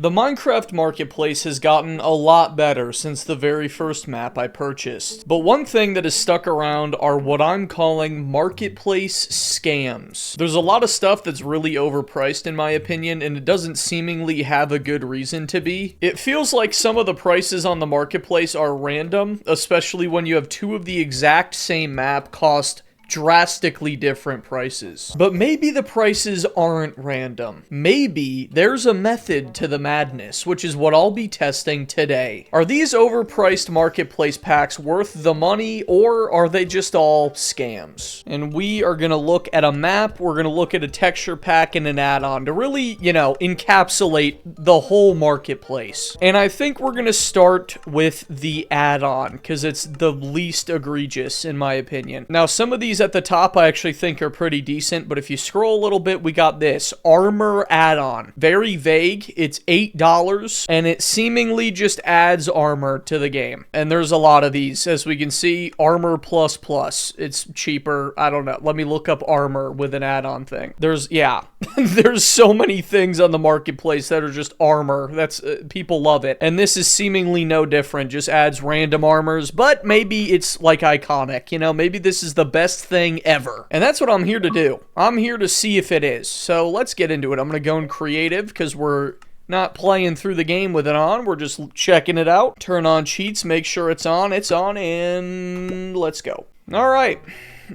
The Minecraft Marketplace has gotten a lot better since the very first map I purchased. But one thing that has stuck around are what I'm calling Marketplace scams. There's a lot of stuff that's really overpriced in my opinion, and it doesn't seemingly have a good reason to be. It feels like some of the prices on the Marketplace are random, especially when you have two of the exact same map cost drastically different prices. But maybe the prices aren't random. Maybe there's a method to the madness, which is what I'll be testing today. Are these overpriced marketplace packs worth the money, or are they just all scams? And we are gonna look at a map, we're gonna look at a texture pack and an add-on to really, encapsulate the whole marketplace. And I think we're gonna start with the add-on, because it's the least egregious in my opinion. Now, some of these at the top I actually think are pretty decent, but if you scroll a little bit, we got this armor add-on. Very vague. It's $8 and it seemingly just adds armor to the game. And there's a lot of these. As we can see, armor plus plus. It's cheaper. I don't know. Let me look up armor with an add-on thing. There's so many things on the marketplace that are just armor. That's people love it. And this is seemingly no different. Just adds random armors, but maybe it's like iconic. Maybe this is the best thing ever. And that's what I'm here to do. I'm here to see if it is. So let's get into it. I'm going to go in creative because we're not playing through the game with it on. We're just checking it out. Turn on cheats, make sure it's on, and let's go. All right.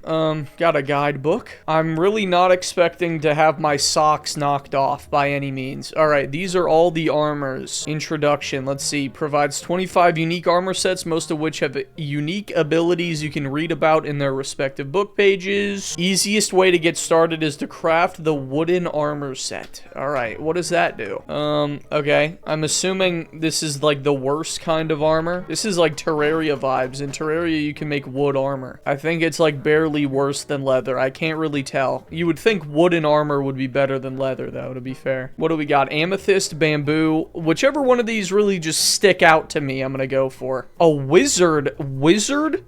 Got a guidebook. I'm really not expecting to have my socks knocked off by any means. Alright, these are all the armors. Introduction, let's see. Provides 25 unique armor sets, most of which have unique abilities you can read about in their respective book pages. Easiest way to get started is to craft the wooden armor set. Alright, what does that do? Okay. I'm assuming this is like the worst kind of armor. This is like Terraria vibes. In Terraria, you can make wood armor. I think it's like barely worse than leather. I can't really tell. You would think wooden armor would be better than leather, though, to be fair. What do we got? Amethyst, bamboo. Whichever one of these really just stick out to me, I'm gonna go for. A wizard. Wizard?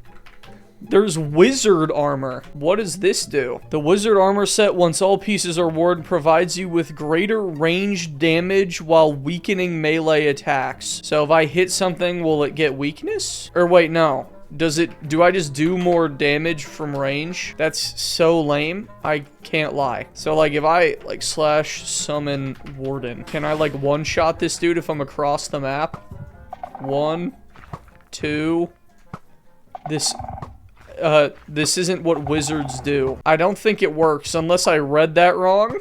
There's wizard armor. What does this do? The wizard armor set, once all pieces are worn, provides you with greater range damage while weakening melee attacks. So if I hit something, will it get weakness? Or wait, no. Do I just do more damage from range? That's so lame. I can't lie. So like if I like slash summon warden, can I like one-shot this dude if I'm across the map? 1, 2. This isn't what wizards do. I don't think it works unless I read that wrong.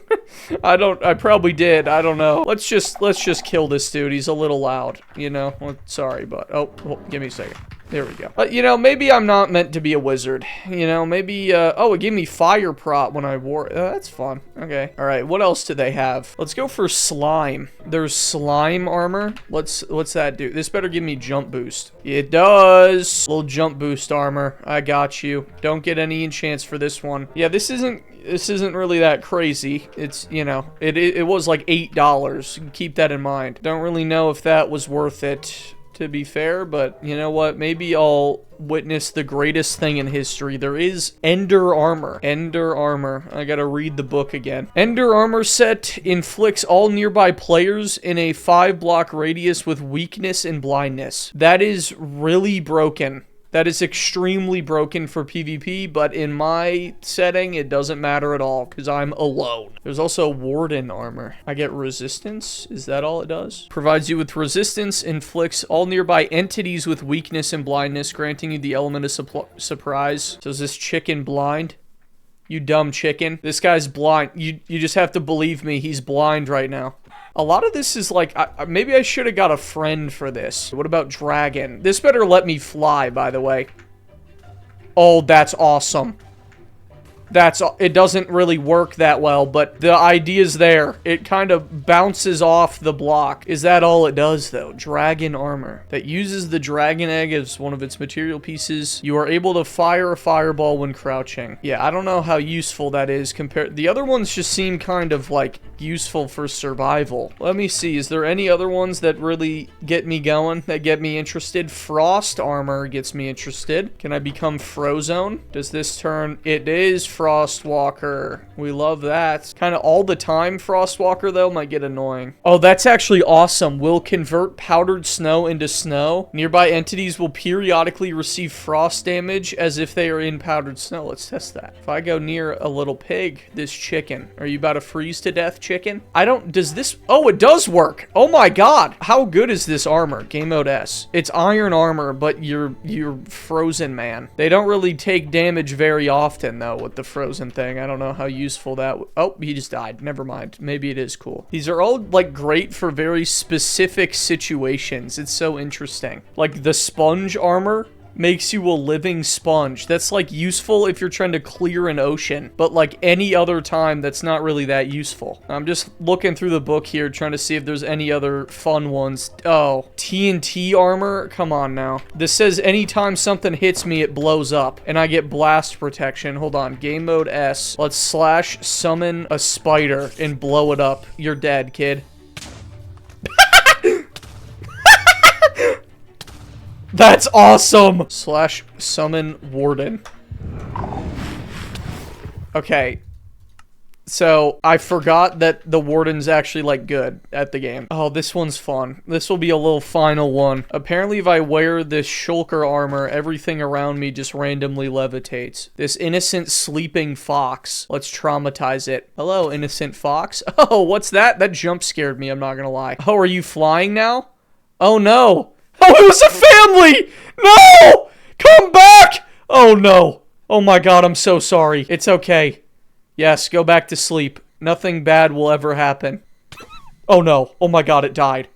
I probably did. I don't know. Let's just kill this dude. He's a little loud, Well, sorry, but oh, give me a second. There we go. Maybe I'm not meant to be a wizard. Maybe, oh, it gave me fire prot when I wore it. That's fun. Okay. All right. What else do they have? Let's go for slime. There's slime armor. What's that do? This better give me jump boost. It does. Little jump boost armor. I got you. Don't get any enchants for this one. Yeah, this isn't really that crazy. It's, it was like $8. Keep that in mind. Don't really know if that was worth it, to be fair, but you know what? Maybe I'll witness the greatest thing in history. There is Ender Armor. Ender Armor. I gotta read the book again. Ender Armor set inflicts all nearby players in a 5-block radius with weakness and blindness. That is really broken. That is extremely broken for PvP, but in my setting, it doesn't matter at all, because I'm alone. There's also warden armor. I get resistance? Is that all it does? Provides you with resistance, inflicts all nearby entities with weakness and blindness, granting you the element of surprise. So is this chicken blind? You dumb chicken. This guy's blind. You just have to believe me, he's blind right now. A lot of this is like, maybe I should have got a friend for this. What about dragon? This better let me fly, by the way. Oh, that's awesome. It doesn't really work that well, but the idea's there. It kind of bounces off the block. Is that all it does, though? Dragon armor. That uses the dragon egg as one of its material pieces. You are able to fire a fireball when crouching. Yeah, I don't know how useful that is compared. The other ones just seem kind of like useful for survival. Let me see. Is there any other ones that really get me going, that get me interested? Frost armor gets me interested. Can I become Frozone? Does this turn? It is Frozone. Frostwalker. We love that. Kind of all the time Frostwalker, though, might get annoying. Oh, that's actually awesome. Will convert powdered snow into snow. Nearby entities will periodically receive frost damage as if they are in powdered snow. Let's test that. If I go near a little pig, this chicken. Are you about to freeze to death, chicken? Does this... Oh, it does work. Oh my god. How good is this armor? Game mode S. It's iron armor, but you're frozen, man. They don't really take damage very often, though, with the frozen thing. I don't know how useful that... Oh, he just died. Never mind. Maybe it is cool. These are all, like, great for very specific situations. It's so interesting. Like, the sponge armor makes you a living sponge. That's, like, useful if you're trying to clear an ocean. But, like, any other time, that's not really that useful. I'm just looking through the book here, trying to see if there's any other fun ones. Oh, TNT armor? Come on now. This says anytime something hits me, it blows up. And I get blast protection. Hold on. Game mode S. Let's slash summon a spider and blow it up. You're dead, kid. That's awesome! Slash summon warden. Okay. So, I forgot that the warden's actually, like, good at the game. Oh, this one's fun. This will be a little final one. Apparently, if I wear this shulker armor, everything around me just randomly levitates. This innocent sleeping fox. Let's traumatize it. Hello, innocent fox. Oh, what's that? That jump scared me, I'm not gonna lie. Oh, are you flying now? Oh, no. Oh, it was a family! No! Come back! Oh, no. Oh, my God, I'm so sorry. It's okay. Yes, go back to sleep. Nothing bad will ever happen. Oh, no. Oh, my God, it died.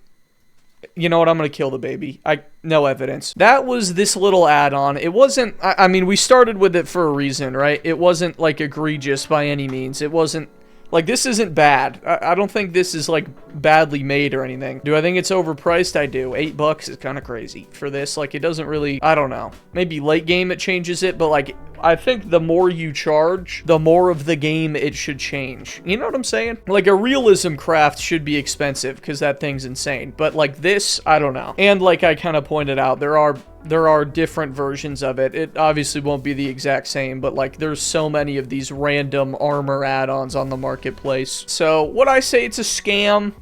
You know what? I'm gonna kill the baby. No evidence. That was this little add-on. It wasn't... I mean, we started with it for a reason, right? It wasn't, like, egregious by any means. It wasn't... Like, this isn't bad. I don't think this is, like, badly made or anything. Do I think it's overpriced? I do. $8 is kind of crazy for this. Like, it doesn't really... I don't know. Maybe late game it changes it, but, like, I think the more you charge, the more of the game it should change. You know what I'm saying? Like, a realism craft should be expensive, because that thing's insane. But, like, this, I don't know. And, like I kind of pointed out, there are different versions of it. It obviously won't be the exact same, but, like, there's so many of these random armor add-ons on the marketplace. So, would I say it's a scam?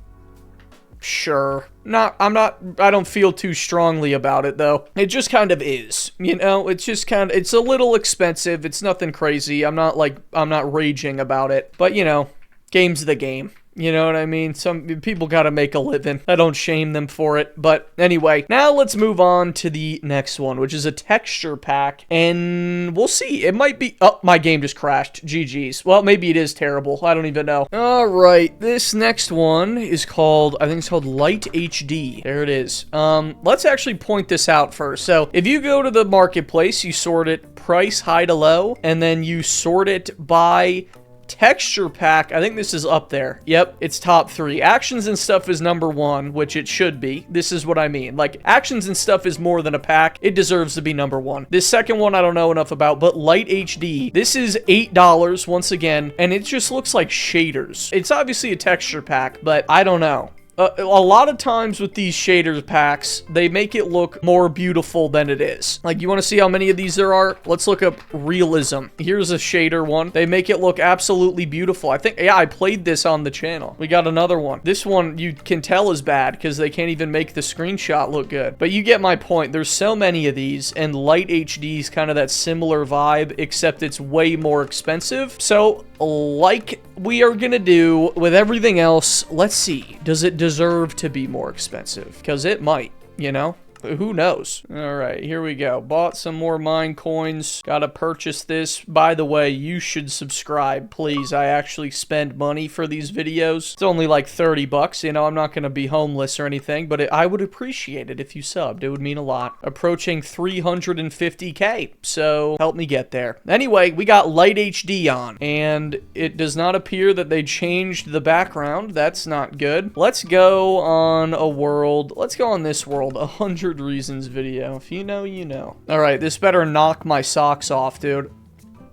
Sure. I don't feel too strongly about it, though. It just kind of is. You know, it's just kind of, it's a little expensive. It's nothing crazy. I'm not raging about it. But, you know, game's the game. You know what I mean? Some people gotta make a living. I don't shame them for it. But anyway, now let's move on to the next one, which is a texture pack. And we'll see. It might be... Oh, my game just crashed. GG's. Well, maybe it is terrible. I don't even know. Alright, this next one is called... I think it's called Light HD. There it is. Let's actually point this out first. So, if you go to the marketplace, you sort it price high to low, and then you sort it by... texture pack. I think this is up there. Yep, it's top 3. Actions and stuff is number 1, which it should be. This is what I mean. Like, actions and stuff is more than a pack. It deserves to be number 1. This second one I don't know enough about, but Light HD. This is $8 once again, and it just looks like shaders. It's obviously a texture pack, but I don't know. A lot of times with these shaders packs, they make it look more beautiful than it is. Like, you want to see how many of these there are? Let's look up realism. Here's a shader one. They make it look absolutely beautiful. I think, yeah, I played this on the channel. We got another one. This one you can tell is bad because they can't even make the screenshot look good. But you get my point. There's so many of these, and Light HD is kind of that similar vibe, except it's way more expensive. So, like we are gonna do with everything else, let's see. Does it deserve to be more expensive? Because it might, you know? Who knows? All right, here we go. Bought some more mine coins. Gotta purchase this. By the way, you should subscribe, please. I actually spend money for these videos. It's only like 30 bucks. You know, I'm not gonna be homeless or anything, but I would appreciate it if you subbed. It would mean a lot. Approaching 350K, so help me get there. Anyway, we got Light HD on, and it does not appear that they changed the background. That's not good. Let's go on a world. Let's go on this world. 100 reasons video. If you know, you know. Alright, this better knock my socks off, dude.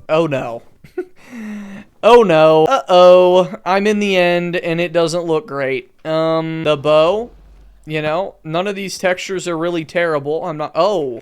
Oh no. Oh no. Uh-oh. I'm in the end, and it doesn't look great. The bow, you know, none of these textures are really terrible. I'm not... Oh.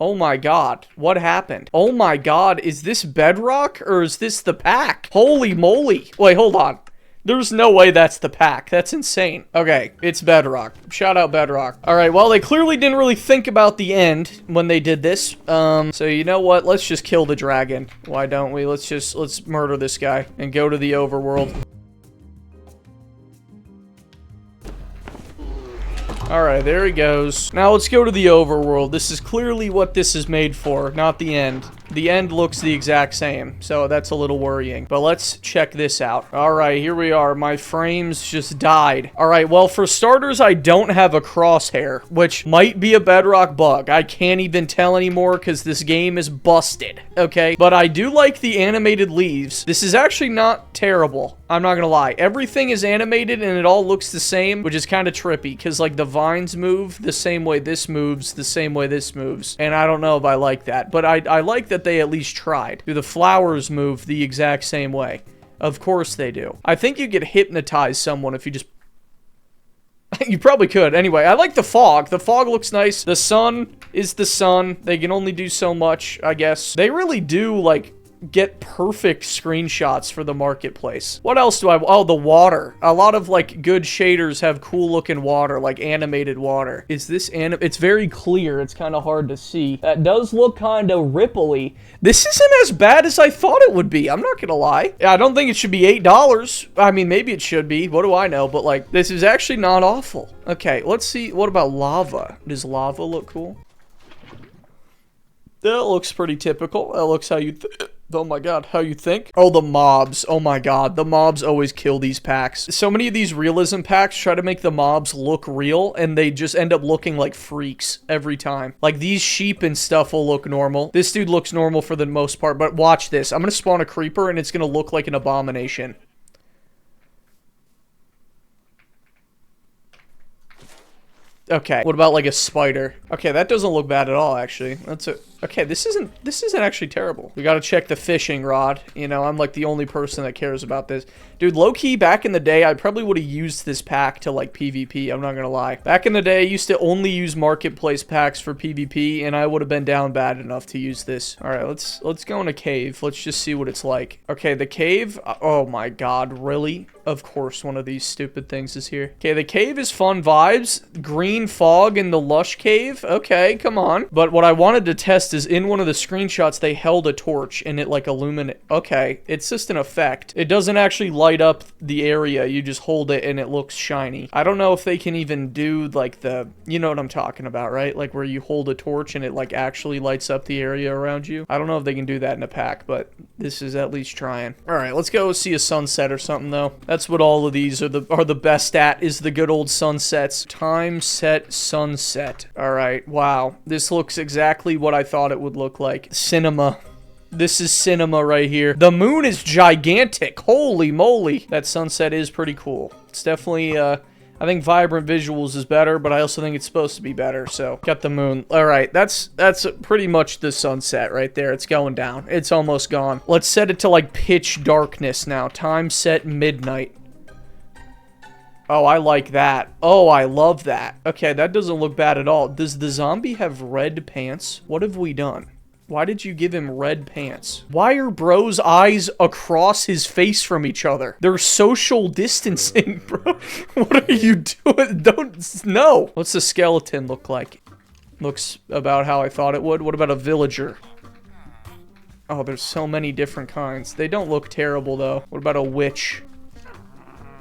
Oh my god, what happened? Oh my god, is this Bedrock or is this the pack? Holy moly. Wait, hold on. There's no way that's the pack. That's insane. Okay, it's Bedrock. Shout out Bedrock. All right, well, they clearly didn't really think about the end when they did this. So you know what? Let's just kill the dragon. Why don't we? Let's murder this guy and go to the overworld. Alright, there he goes. Now let's go to the overworld. This is clearly what this is made for, not the end. The end looks the exact same, so that's a little worrying. But let's check this out. Alright, here we are. My frames just died. Alright, well, for starters, I don't have a crosshair, which might be a Bedrock bug. I can't even tell anymore because this game is busted, okay? But I do like the animated leaves. This is actually not terrible. I'm not gonna lie. Everything is animated and it all looks the same, which is kind of trippy because, like, the vines move the same way this moves, the same way this moves. And I don't know if I like that, but I like that they at least tried. Do the flowers move the exact same way? Of course they do. I think you could hypnotize someone if you just... You probably could. Anyway, I like the fog. The fog looks nice. The sun is the sun. They can only do so much, I guess. They really do, like, get perfect screenshots for the marketplace. What else do I... Oh, the water. A lot of, like, good shaders have cool looking water, like animated water. Is this It's very clear. It's kind of hard to see. That does look kind of ripply. This isn't as bad as I thought it would be. I'm not gonna lie. I don't think it should be $8. I mean, maybe it should be. What do I know? But, like, this is actually not awful. Okay, let's see. What about lava? Does lava look cool? That looks pretty typical. That looks how you... Oh my god, how you think? Oh, the mobs. Oh my god, the mobs always kill these packs. So many of these realism packs try to make the mobs look real, and they just end up looking like freaks every time. Like, these sheep and stuff will look normal. This dude looks normal for the most part, but watch this. I'm gonna spawn a creeper, and it's gonna look like an abomination. Okay, what about like a spider? Okay, that doesn't look bad at all, actually. Okay, this isn't actually terrible. We gotta check the fishing rod. You know, I'm like the only person that cares about this. Dude, low-key, back in the day, I probably would have used this pack to, like, PvP. I'm not gonna lie. Back in the day, I used to only use marketplace packs for PvP, and I would have been down bad enough to use this. Alright, let's go in a cave. Let's just see what it's like. Okay, the cave. Oh my god, really? Of course one of these stupid things is here. Okay, the cave is fun vibes. Green fog in the lush cave. Okay, come on. But what I wanted to test is in one of the screenshots, they held a torch and it like illuminate. Okay, it's just an effect. It doesn't actually light up the area. You just hold it and it looks shiny. I don't know if they can even do like the, you know what I'm talking about, right? Like where you hold a torch and it like actually lights up the area around you. I don't know if they can do that in a pack, but this is at least trying. All right, let's go see a sunset or something though. That's what all of these are the best at, is the good old sunsets. Time set sunset. All right, wow. This looks exactly what I thought it would look like. Cinema. This is cinema right here. The moon is gigantic. Holy moly. That sunset is pretty cool. It's definitely, I think vibrant visuals is better, but I also think it's supposed to be better, so got the moon. All right, that's pretty much the sunset right there. It's going down. It's almost gone. Let's set it to, like, pitch darkness now. Time set midnight. Oh, I like that. Oh, I love that. Okay, that doesn't look bad at all. Does the zombie have red pants? What have we done? Why did you give him red pants? Why are bro's eyes across his face from each other? They're social distancing, bro. What are you doing? Don't... No. What's the skeleton look like? Looks about how I thought it would. What about a villager? Oh, there's so many different kinds. They don't look terrible, though. What about a witch?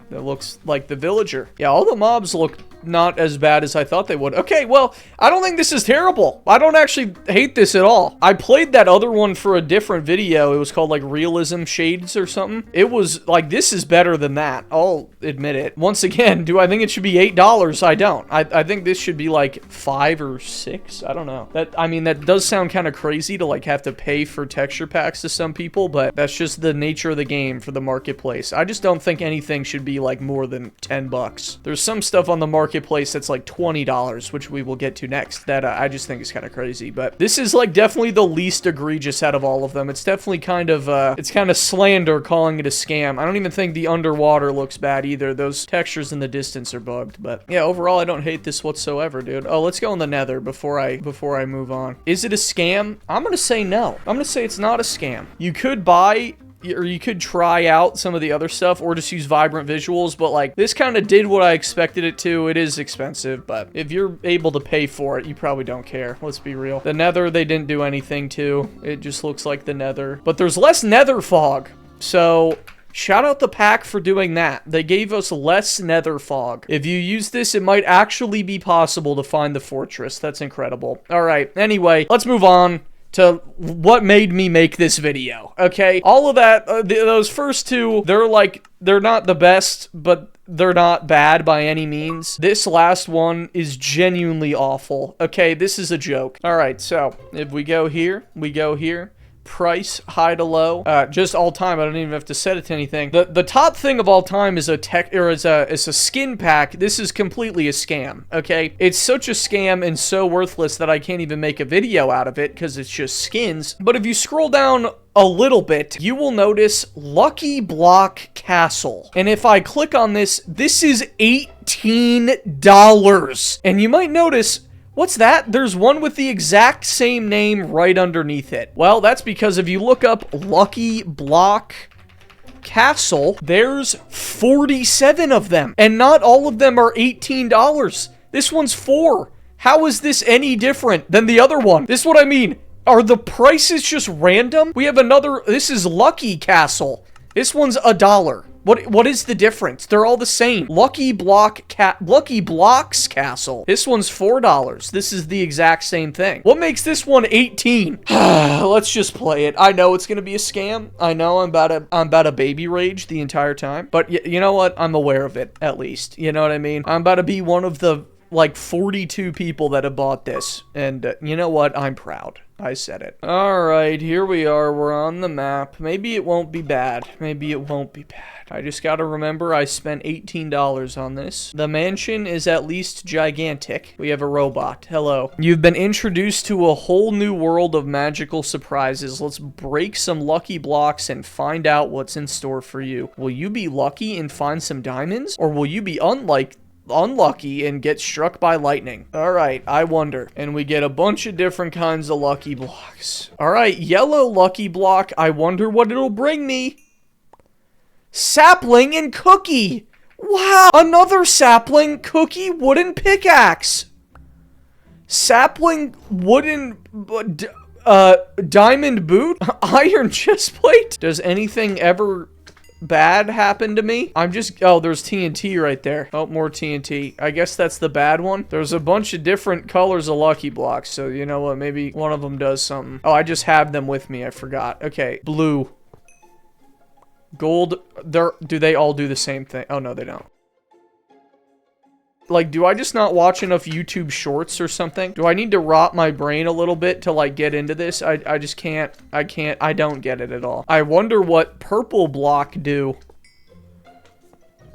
That looks like the villager. Yeah, all the mobs look not as bad as I thought they would. Okay, well, I don't think this is terrible. I don't actually hate this at all. I played that other one for a different video. It was called, like, Realism Shades or something. It was, like, this is better than that. I'll admit it. Once again, do I think it should be $8? I don't. I think this should be, like, 5 or 6. I don't know. I mean, that does sound kind of crazy to, like, have to pay for texture packs to some people, but that's just the nature of the game for the marketplace. I just don't think anything should be, like, more than $10. There's some stuff on the marketplace marketplace that's like $20, which we will get to next, that I just think is kind of crazy. But this is like definitely the least egregious out of all of them. It's definitely kind of, it's kind of slander calling it a scam. I don't even think the underwater looks bad either. Those textures in the distance are bugged. But yeah, overall, I don't hate this whatsoever, dude. Oh, let's go in the nether before I move on. Is it a scam? I'm gonna say no. I'm gonna say it's not a scam. You could buy, or you could try out some of the other stuff, or just use vibrant visuals, but like this kind of did what I expected it to. It is expensive, but if you're able to pay for it, you probably don't care. Let's be real. The nether, they didn't do anything to. It just looks like the nether, but there's less nether fog. So shout out the pack for doing that. They gave us less nether fog. If you use this, it might actually be possible to find the fortress. That's incredible. All right. Anyway, let's move on to what made me make this video, okay? All of that, those first two, they're not the best, but they're not bad by any means. This last one is genuinely awful, okay? This is a joke. All right, so if we go here, price, high to low, just all time. I don't even have to set it to anything. The top thing of all time is is a skin pack. This is completely a scam, okay? It's such a scam and so worthless that I can't even make a video out of it because it's just skins. But if you scroll down a little bit, you will notice Lucky Block Castle. And if I click on this, this is $18. And you might notice, what's that? There's one with the exact same name right underneath it. Well, that's because if you look up Lucky Block Castle, there's 47 of them. And not all of them are $18. This one's $4. How is this any different than the other one? This is what I mean. Are the prices just random? We have another, this is Lucky Castle. This one's $1. What is the difference? They're all the same. Lucky Blocks Castle. This one's $4. This is the exact same thing. What makes this one 18? Let's just play it. I know it's gonna be a scam. I know I'm about to baby rage the entire time. But you know what? I'm aware of it, at least. You know what I mean? I'm about to be one of the like 42 people that have bought this. And you know what? I'm proud. I said it. Alright, here we are. We're on the map. Maybe it won't be bad. Maybe it won't be bad. I just gotta remember I spent $18 on this. The mansion is at least gigantic. We have a robot. Hello. You've been introduced to a whole new world of magical surprises. Let's break some lucky blocks and find out what's in store for you. Will you be lucky and find some diamonds? Or will you be unlucky and get struck by lightning? Alright, I wonder. And we get a bunch of different kinds of lucky blocks. Alright, yellow lucky block. I wonder what it'll bring me. Sapling and cookie. Wow, another sapling, cookie, wooden pickaxe. Sapling, wooden, diamond boot, iron chest plate. Does anything ever bad happen to me? Oh, there's TNT right there. Oh, more TNT. I guess that's the bad one. There's a bunch of different colors of lucky blocks, so you know what? Maybe one of them does something. Oh, I just have them with me. I forgot. Okay, blue. Gold. Do they all do the same thing? Oh, no, they don't. Like, do I just not watch enough YouTube shorts or something? Do I need to rot my brain a little bit to, like, get into this? I just can't. I don't get it at all. I wonder what purple block do.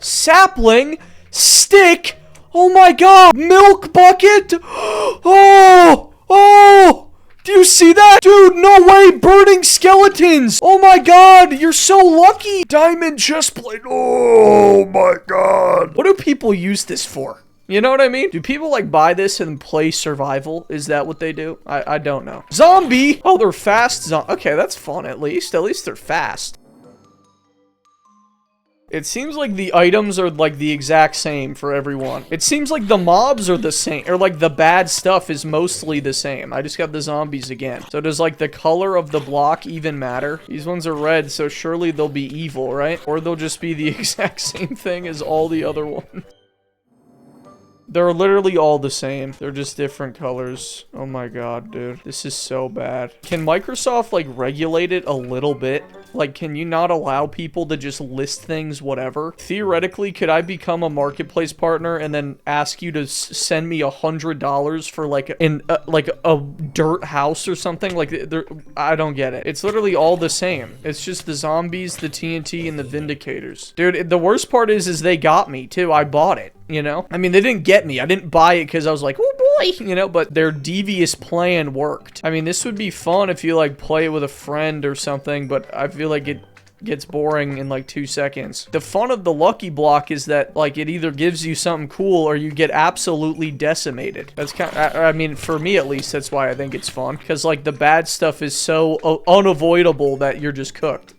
Sapling? Stick? Oh my god! Milk bucket? Oh! Oh! Do you see that? Dude, no way! Burning skeletons! Oh my god! You're so lucky! Diamond chest plate. Oh my god! What do people use this for? You know what I mean? Do people like buy this and play survival? Is that what they do? I don't know. Zombie! Oh, they're fast. Okay, that's fun at least. At least they're fast. It seems like the items are like the exact same for everyone. It seems like the mobs are the same, or like the bad stuff is mostly the same. I just got the zombies again. So does like the color of the block even matter? These ones are red, so surely they'll be evil, right? Or they'll just be the exact same thing as all the other ones. They're literally all the same. They're just different colors. Oh my god, dude. This is so bad. Can Microsoft, like, regulate it a little bit? Like, can you not allow people to just list things, whatever? Theoretically, could I become a marketplace partner and then ask you to send me $100 for, like, a dirt house or something? Like, I don't get it. It's literally all the same. It's just the zombies, the TNT, and the Vindicators. Dude, the worst part is they got me, too. I bought it. you know? I mean, they didn't get me. I didn't buy it because I was like, oh boy, you know, but their devious plan worked. I mean, this would be fun if you, like, play it with a friend or something, but I feel like it gets boring in like 2 seconds. The fun of the lucky block is that, like, it either gives you something cool or you get absolutely decimated. That's kind of, I mean, for me at least, that's why I think it's fun. Because, like, the bad stuff is so unavoidable that you're just cooked.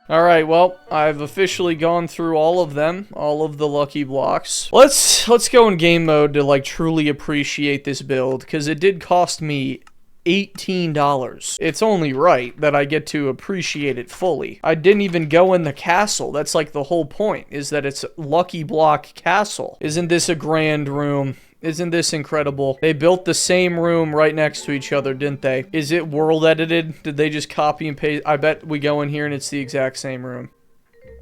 Alright, well, I've officially gone through all of them, all of the lucky blocks. Let's go in game mode to, like, truly appreciate this build, because it did cost me $18. It's only right that I get to appreciate it fully. I didn't even go in the castle. That's like the whole point, is that it's Lucky Block Castle. Isn't this a grand room? Isn't this incredible? They built the same room right next to each other, didn't they? Is it world edited? Did they just copy and paste? I bet we go in here and it's the exact same room.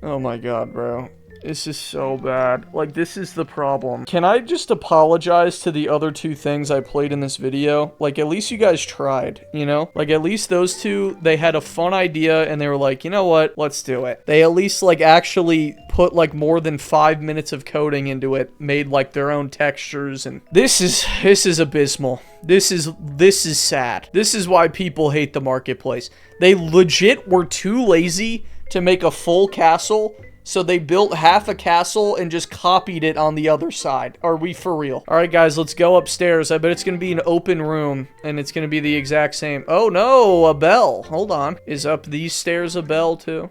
Oh my god, bro. This is so bad. Like, this is the problem. Can I just apologize to the other 2 things I played in this video? Like, at least you guys tried, you know? Like, at least those 2, they had a fun idea, and they were like, you know what? Let's do it. They at least, like, actually put, like, more than 5 minutes of coding into it, made, like, their own textures, and this is abysmal. This is sad. This is why people hate the marketplace. They legit were too lazy to make a full castle, so they built half a castle and just copied it on the other side. Are we for real? Alright guys, let's go upstairs. I bet it's gonna be an open room, and it's gonna be the exact same. Oh no, a bell. Hold on. Is up these stairs a bell too?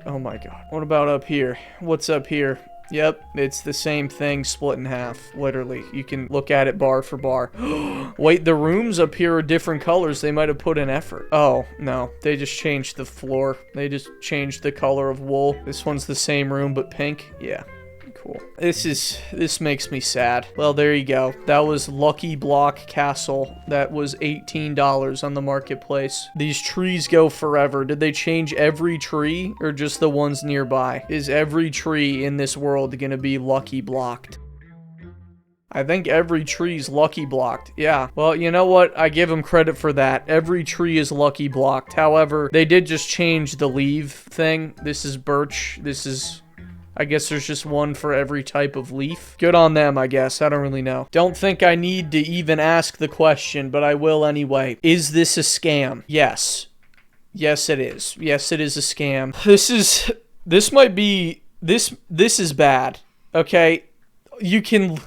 Oh my god. What about up here? What's up here? Yep, it's the same thing split in half, literally. You can look at it bar for bar. Wait, the rooms up here are different colors. They might have put in effort. Oh, no. They just changed the floor. They just changed the color of wool. This one's the same room, but pink. Yeah. Cool. This makes me sad. Well, there you go. That was Lucky Block Castle. That was $18 on the marketplace. These trees go forever. Did they change every tree or just the ones nearby? Is every tree in this world gonna be lucky blocked? I think every tree's lucky blocked. Yeah. Well, you know what? I give them credit for that. Every tree is lucky blocked. However, they did just change the leaf thing. This is birch. This is... I guess there's just one for every type of leaf. Good on them, I guess. I don't really know. Don't think I need to even ask the question, but I will anyway. Is this a scam? Yes. Yes, it is. Yes, it is a scam. This might be... This is bad. Okay? You can...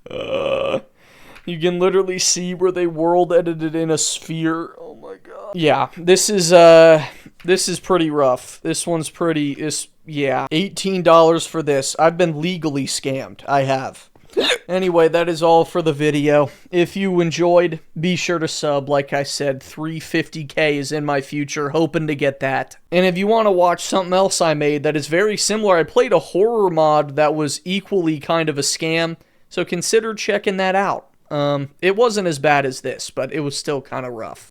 you can literally see where they world edited in a sphere. Oh my god. Yeah, this is pretty rough. This one's pretty... Yeah, $18 for this. I've been legally scammed. I have. Anyway, that is all for the video. If you enjoyed, be sure to sub. Like I said, 350k is in my future, hoping to get that. And if you want to watch something else I made that is very similar, I played a horror mod that was equally kind of a scam, so consider checking that out. It wasn't as bad as this, but it was still kind of rough.